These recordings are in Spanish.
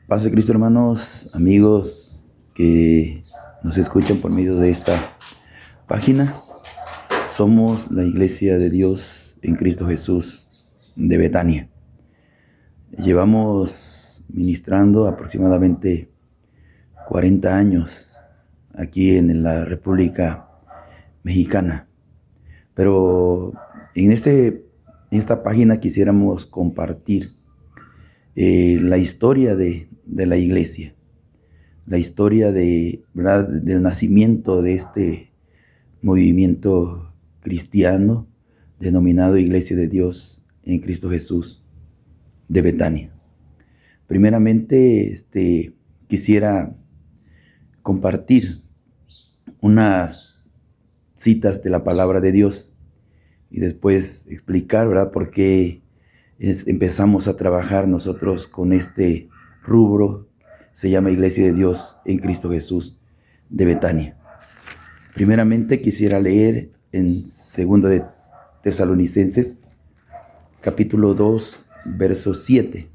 Paz de Cristo, hermanos, amigos que nos escuchan por medio de esta página. Somos la Iglesia de Dios en Cristo Jesús de Betania. Llevamos ministrando aproximadamente 40 años aquí en la República Mexicana. Pero en esta página quisiéramos compartir la historia de la iglesia, la historia ¿verdad?, del nacimiento de este movimiento cristiano denominado Iglesia de Dios en Cristo Jesús de Betania. Primeramente, quisiera compartir unas citas de la palabra de Dios y después explicar, ¿verdad?, por qué empezamos a trabajar nosotros con este rubro. Se llama Iglesia de Dios en Cristo Jesús de Betania. Primeramente quisiera leer en 2 de Tesalonicenses, capítulo 2, verso 7.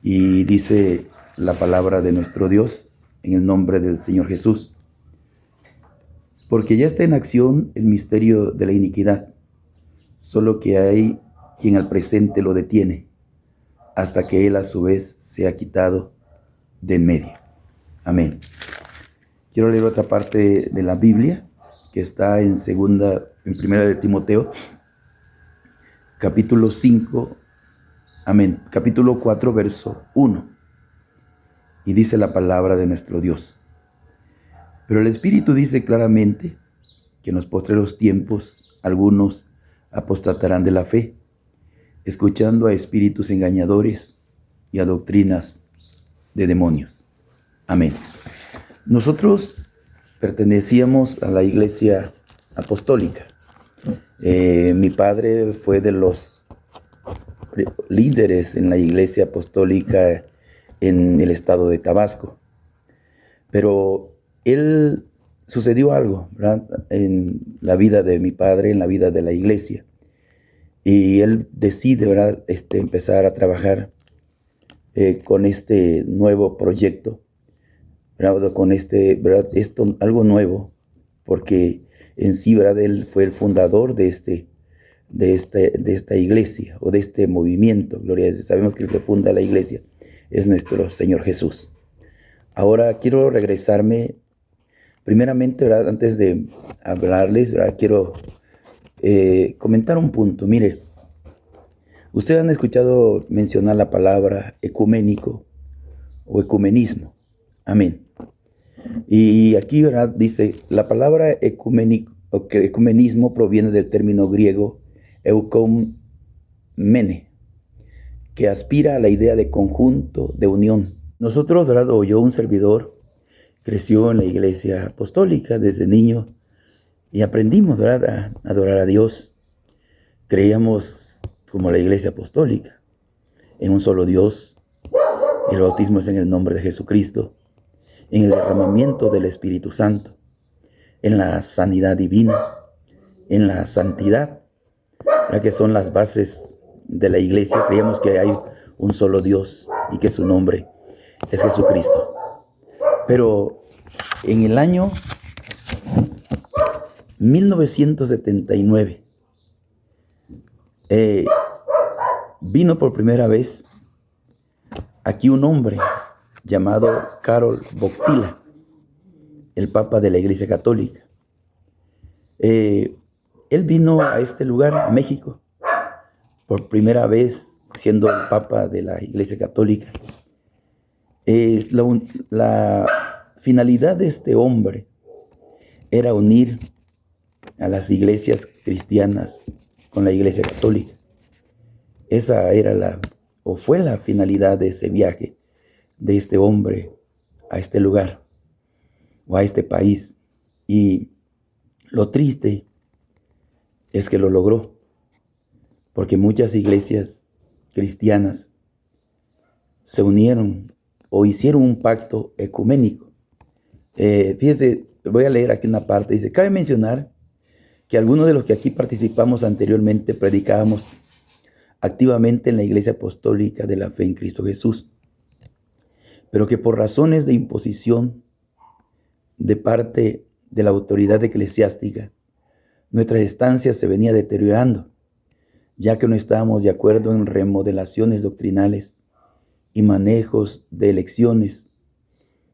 Y dice la palabra de nuestro Dios en el nombre del Señor Jesús. Porque ya está en acción el misterio de la iniquidad, solo que hay quien al presente lo detiene, hasta que él a su vez sea quitado de en medio. Amén. Quiero leer otra parte de la Biblia, que está en primera de Timoteo, capítulo 5, amén, capítulo 4, verso 1. Y dice la palabra de nuestro Dios. Pero el Espíritu dice claramente que en los postreros tiempos algunos apostatarán de la fe, escuchando a espíritus engañadores y a doctrinas de demonios. Amén. Nosotros pertenecíamos a la iglesia apostólica. Mi padre fue de los líderes en la iglesia apostólica en el estado de Tabasco. Pero sucedió algo, ¿verdad?, en la vida de mi padre, en la vida de la iglesia. Y él decide, ¿verdad?, empezar a trabajar con este nuevo proyecto, ¿verdad?, con ¿verdad?, algo nuevo, porque en sí, ¿verdad?, él fue el fundador de esta iglesia o de este movimiento. Gloria a Dios. Sabemos que el que funda la iglesia es nuestro Señor Jesús. Ahora quiero regresarme, primeramente, ¿verdad?, antes de hablarles, ¿verdad?, quiero comentar un punto. Mire, ustedes han escuchado mencionar la palabra ecuménico o ecumenismo. Amén. Y aquí, ¿verdad?, dice, la palabra ecumenismo proviene del término griego eukomene, que aspira a la idea de conjunto, de unión. Nosotros, ¿verdad?, o yo, un servidor, creció en la iglesia apostólica desde niño y aprendimos, ¿verdad?, a adorar a Dios. Creíamos, como la iglesia apostólica, en un solo Dios. El bautismo es en el nombre de Jesucristo, en el derramamiento del Espíritu Santo, en la sanidad divina, en la santidad, ¿verdad?, que son las bases de la iglesia. Creíamos que hay un solo Dios y que su nombre es Jesucristo. Pero en el año 1979 vino por primera vez aquí un hombre llamado Karol Wojtyła, el Papa de la Iglesia Católica. Él vino a este lugar, a México, por primera vez siendo el Papa de la Iglesia Católica. La finalidad de este hombre era unir a las iglesias cristianas con la Iglesia Católica. Esa era fue la finalidad de ese viaje de este hombre a este lugar o a este país. Y lo triste es que lo logró, porque muchas iglesias cristianas se unieron o hicieron un pacto ecuménico. Fíjese, voy a leer aquí una parte. Dice, cabe mencionar que algunos de los que aquí participamos anteriormente predicábamos activamente en la Iglesia Apostólica de la Fe en Cristo Jesús. pero que por razones de imposición de parte de la autoridad eclesiástica, nuestra estancia se venía deteriorando, ya que no estábamos de acuerdo en remodelaciones doctrinales y manejos de elecciones,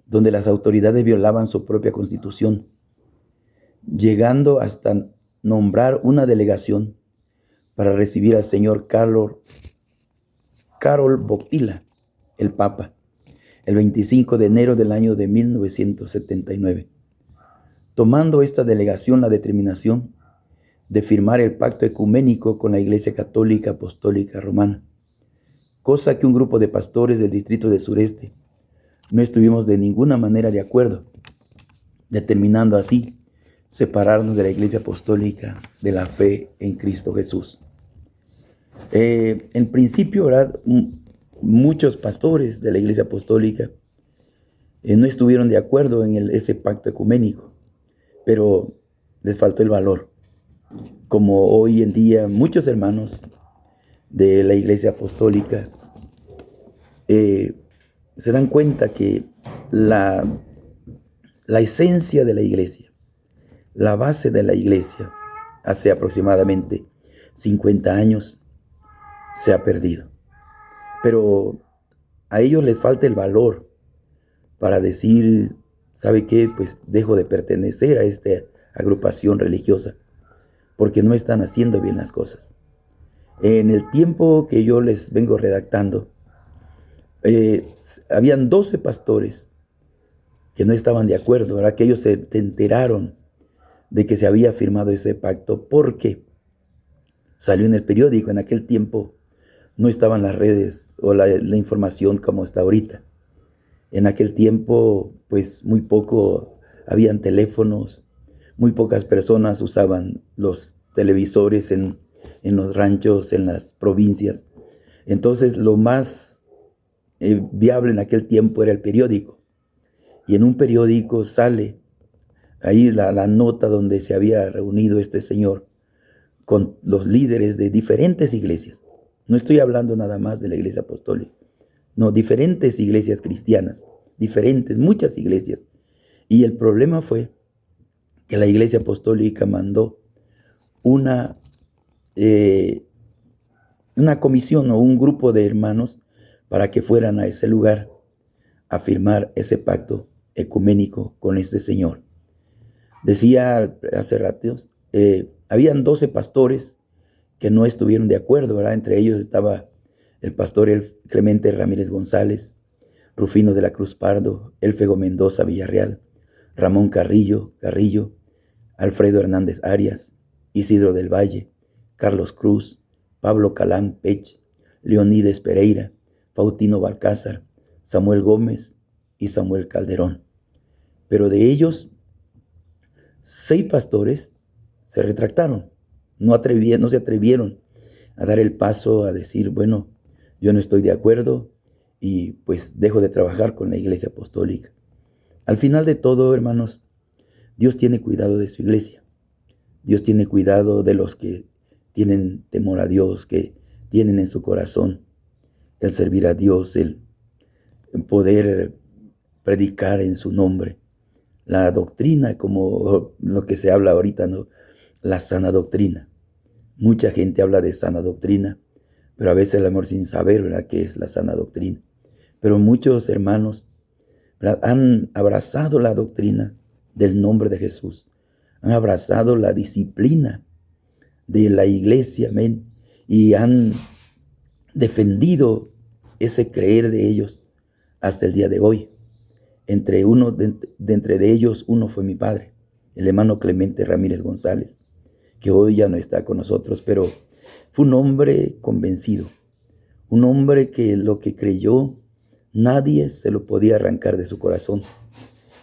donde las autoridades violaban su propia constitución, llegando hasta nombrar una delegación para recibir al señor Karol Wojtyła, el Papa, el 25 de enero del año de 1979, tomando esta delegación la determinación de firmar el pacto ecuménico con la Iglesia Católica Apostólica Romana, cosa que un grupo de pastores del distrito del sureste no estuvimos de ninguna manera de acuerdo, determinando así separarnos de la Iglesia Apostólica de la fe en Cristo Jesús. En principio, ¿verdad?, muchos pastores de la Iglesia Apostólica no estuvieron de acuerdo en ese pacto ecuménico, pero les faltó el valor. Como hoy en día muchos hermanos de la Iglesia Apostólica se dan cuenta que la esencia de la Iglesia, la base de la Iglesia, hace aproximadamente 50 años, se ha perdido. Pero a ellos les falta el valor para decir, ¿sabe qué? Pues dejo de pertenecer a esta agrupación religiosa, porque no están haciendo bien las cosas. En el tiempo que yo les vengo redactando, habían 12 pastores que no estaban de acuerdo, ¿verdad? Que ellos se enteraron de que se había firmado ese pacto porque salió en el periódico. En aquel tiempo no estaban las redes o la información como está ahorita. En aquel tiempo, pues muy poco habían teléfonos, muy pocas personas usaban los televisores en los ranchos, en las provincias. Entonces, lo más viable en aquel tiempo era el periódico. Y en un periódico sale ahí la nota donde se había reunido este señor con los líderes de diferentes iglesias. No estoy hablando nada más de la Iglesia Apostólica. No, diferentes iglesias cristianas, muchas iglesias. Y el problema fue que la Iglesia Apostólica mandó una comisión o un grupo de hermanos para que fueran a ese lugar a firmar ese pacto ecuménico con este señor. Decía hace ratos, habían 12 pastores que no estuvieron de acuerdo, ¿verdad? Entre ellos estaba el pastor Clemente Ramírez González, Rufino de la Cruz Pardo, Elfego Mendoza Villarreal, Ramón Carrillo, Alfredo Hernández Arias, Isidro del Valle, Carlos Cruz, Pablo Calán Pech, Leonides Pereira, Faustino Balcázar, Samuel Gómez y Samuel Calderón. Pero de ellos, 6 pastores se retractaron, no se atrevieron a dar el paso a decir, bueno, yo no estoy de acuerdo y pues dejo de trabajar con la Iglesia Apostólica. Al final de todo, hermanos, Dios tiene cuidado de su iglesia. Dios tiene cuidado de los que tienen temor a Dios, que tienen en su corazón el servir a Dios, el poder predicar en su nombre. La doctrina, como lo que se habla ahorita, ¿no? La sana doctrina. Mucha gente habla de sana doctrina, pero a veces el amor sin saber, ¿verdad?, qué es la sana doctrina. Pero muchos hermanos, ¿verdad?, han abrazado la doctrina del nombre de Jesús. Han abrazado la disciplina de la iglesia, amén, y han defendido ese creer de ellos hasta el día de hoy. Entre ellos, uno fue mi padre, el hermano Clemente Ramírez González, que hoy ya no está con nosotros, pero fue un hombre convencido, un hombre que lo que creyó, nadie se lo podía arrancar de su corazón.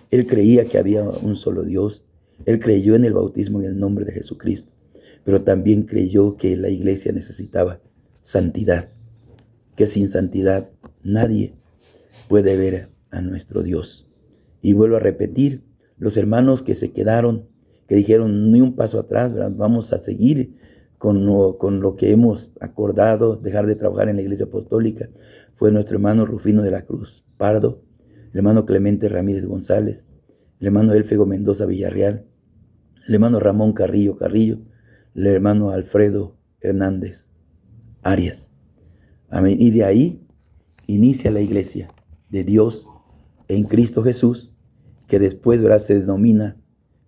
Él creía que había un solo Dios, él creyó en el bautismo en el nombre de Jesucristo, pero también creyó que la iglesia necesitaba santidad, que sin santidad nadie puede ver a nuestro Dios. Y vuelvo a repetir, los hermanos que se quedaron, que dijeron ni un paso atrás, ¿verdad?, vamos a seguir con lo que hemos acordado, dejar de trabajar en la Iglesia Apostólica, fue nuestro hermano Rufino de la Cruz Pardo, el hermano Clemente Ramírez González, el hermano Elfego Mendoza Villarreal, el hermano Ramón Carrillo Carrillo, el hermano Alfredo Hernández Arias. Amén. Y de ahí inicia la iglesia de Dios en Cristo Jesús, que después, ¿verdad?, se denomina,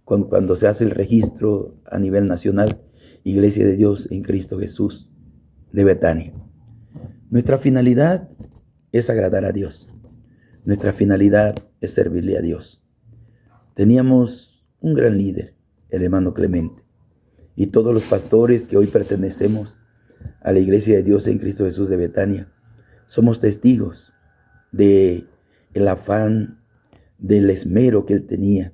cuando se hace el registro a nivel nacional, Iglesia de Dios en Cristo Jesús de Betania. Nuestra finalidad es agradar a Dios. Nuestra finalidad es servirle a Dios. Teníamos un gran líder, el hermano Clemente, y todos los pastores que hoy pertenecemos a la Iglesia de Dios en Cristo Jesús de Betania somos testigos de el afán, del esmero que él tenía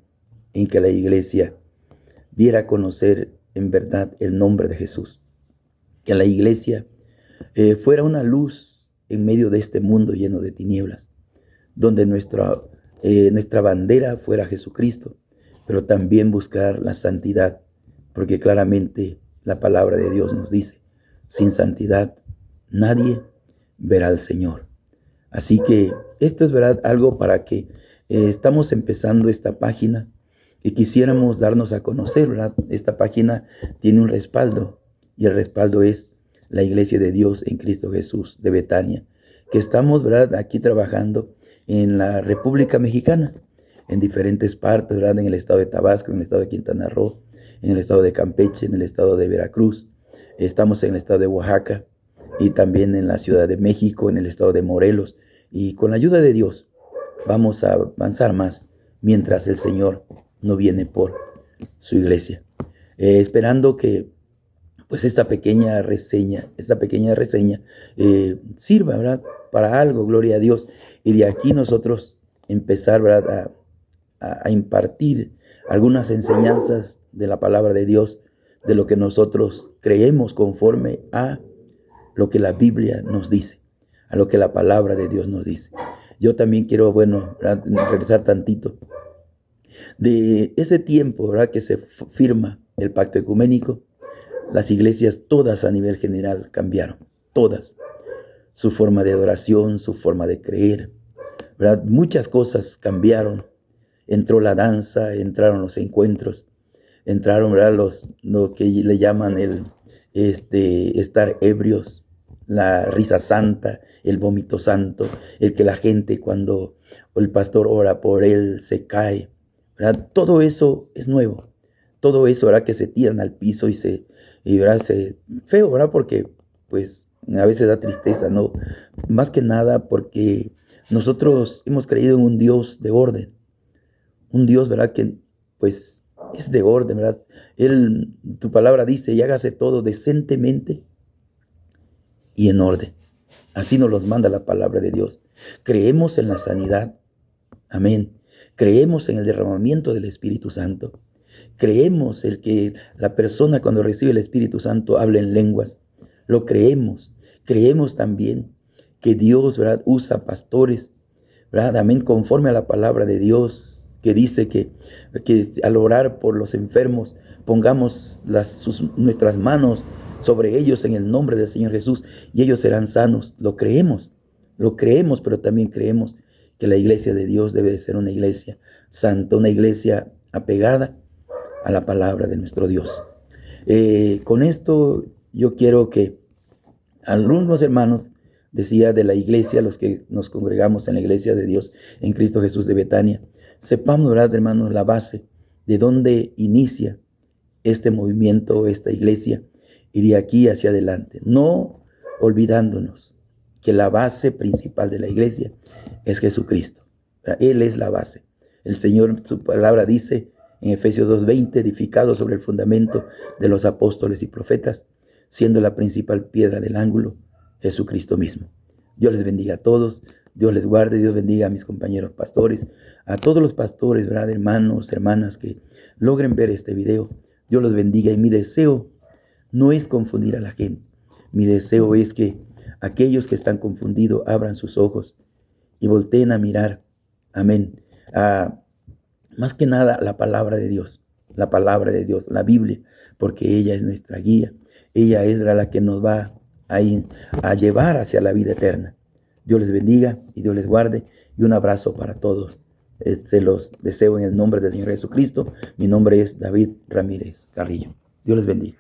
en que la iglesia diera a conocer en verdad el nombre de Jesús. Que la iglesia fuera una luz en medio de este mundo lleno de tinieblas, donde nuestra bandera fuera Jesucristo, pero también buscar la santidad, porque claramente la palabra de Dios nos dice, sin santidad nadie verá al Señor. Así que esto es verdad algo para que estamos empezando esta página y quisiéramos darnos a conocer, ¿verdad? Esta página tiene un respaldo y el respaldo es la Iglesia de Dios en Cristo Jesús de Betania, que estamos, ¿verdad?, aquí trabajando en la República Mexicana, en diferentes partes, ¿verdad?, en el estado de Tabasco, en el estado de Quintana Roo, en el estado de Campeche, en el estado de Veracruz, estamos en el estado de Oaxaca y también en la Ciudad de México, en el estado de Morelos, y con la ayuda de Dios vamos a avanzar más mientras el Señor no viene por su iglesia. Esperando que pues esta pequeña reseña sirva, ¿verdad?, para algo, gloria a Dios. Y de aquí nosotros empezar, ¿verdad?, a impartir algunas enseñanzas de la palabra de Dios, de lo que nosotros creemos conforme a lo que la Biblia nos dice, a lo que la palabra de Dios nos dice. Yo también quiero, regresar tantito de ese tiempo, ¿verdad?, que se firma el pacto ecuménico. Las iglesias todas a nivel general cambiaron, todas. Su forma de adoración, su forma de creer, ¿verdad? Muchas cosas cambiaron. Entró la danza, entraron los encuentros, entraron, ¿verdad?, lo que le llaman el estar ebrios, la risa santa, el vómito santo, el que la gente cuando el pastor ora por él se cae, ¿verdad? Todo eso es nuevo. Todo eso, ¿verdad?, que se tiran al piso ¿verdad?, feo, ¿verdad?, porque pues a veces da tristeza, ¿no? Más que nada porque nosotros hemos creído en un Dios de orden, un Dios, ¿verdad?, que pues es de orden, ¿verdad? Tu palabra dice, y hágase todo decentemente y en orden. Así nos los manda la palabra de Dios. Creemos en la sanidad. Amén. Creemos en el derramamiento del Espíritu Santo. Creemos el que la persona cuando recibe el Espíritu Santo habla en lenguas. Lo creemos. Creemos también que Dios, ¿verdad?, usa pastores, ¿verdad? Amén. Conforme a la palabra de Dios, que dice que al orar por los enfermos pongamos nuestras manos sobre ellos en el nombre del Señor Jesús y ellos serán sanos. Lo creemos, pero también creemos que la iglesia de Dios debe de ser una iglesia santa, una iglesia apegada a la palabra de nuestro Dios. Con esto yo quiero que algunos hermanos, decía, de la iglesia, los que nos congregamos en la iglesia de Dios en Cristo Jesús de Betania, sepamos, ¿verdad, hermanos, la base de dónde inicia este movimiento, esta iglesia, y de aquí hacia adelante, no olvidándonos que la base principal de la iglesia es Jesucristo. Él es la base. El Señor, su palabra dice en Efesios 2:20, edificado sobre el fundamento de los apóstoles y profetas, siendo la principal piedra del ángulo Jesucristo mismo. Dios les bendiga a todos, Dios les guarde, Dios bendiga a mis compañeros pastores, a todos los pastores, ¿verdad?, hermanos, hermanas que logren ver este video. Dios los bendiga y mi deseo no es confundir a la gente. Mi deseo es que aquellos que están confundidos abran sus ojos y volteen a mirar, amén, más que nada la palabra de Dios, la Biblia, porque ella es nuestra guía. Ella es la que nos va a llevar hacia la vida eterna. Dios les bendiga y Dios les guarde. Y un abrazo para todos. Se los deseo en el nombre del Señor Jesucristo. Mi nombre es David Ramírez Carrillo. Dios les bendiga.